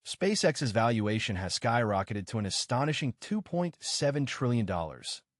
SpaceX's valuation has skyrocketed to an astonishing $2.7 trillion,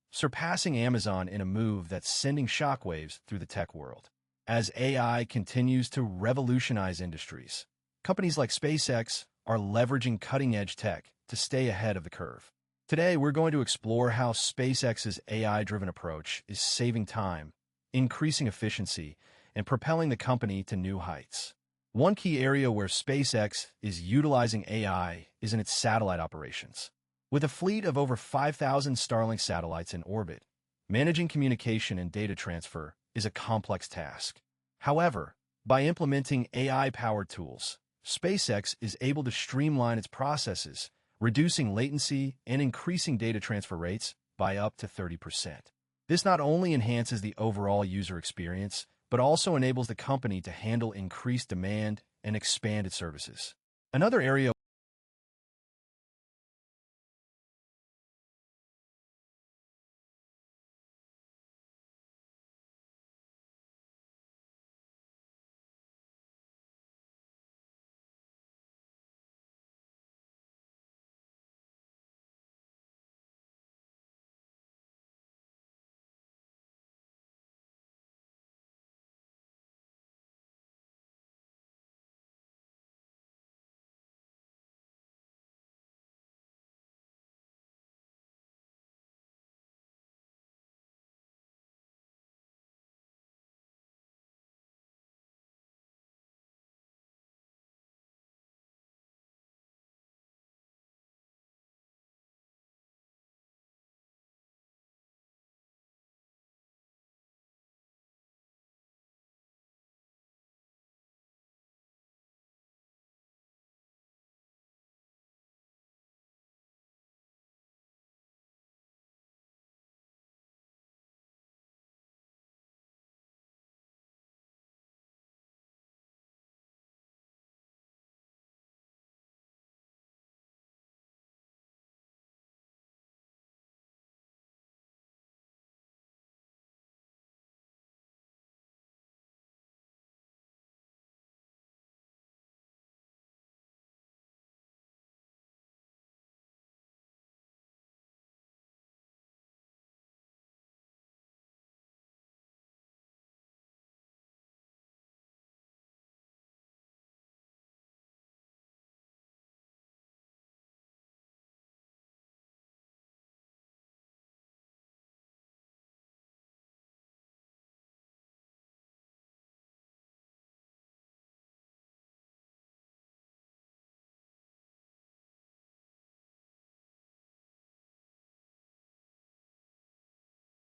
surpassing Amazon in a move that's sending shockwaves through the tech world. As AI continues to revolutionize industries, companies like SpaceX are leveraging cutting-edge tech to stay ahead of the curve. Today, we're going to explore how SpaceX's AI-driven approach is saving time, increasing efficiency, and propelling the company to new heights. One key area where SpaceX is utilizing AI is in its satellite operations. With a fleet of over 5,000 Starlink satellites in orbit, managing communication and data transfer is a complex task. However, by implementing AI-powered tools, SpaceX is able to streamline its processes, reducing latency and increasing data transfer rates by up to 30%. This not only enhances the overall user experience, but also enables the company to handle increased demand and expand its services. Another area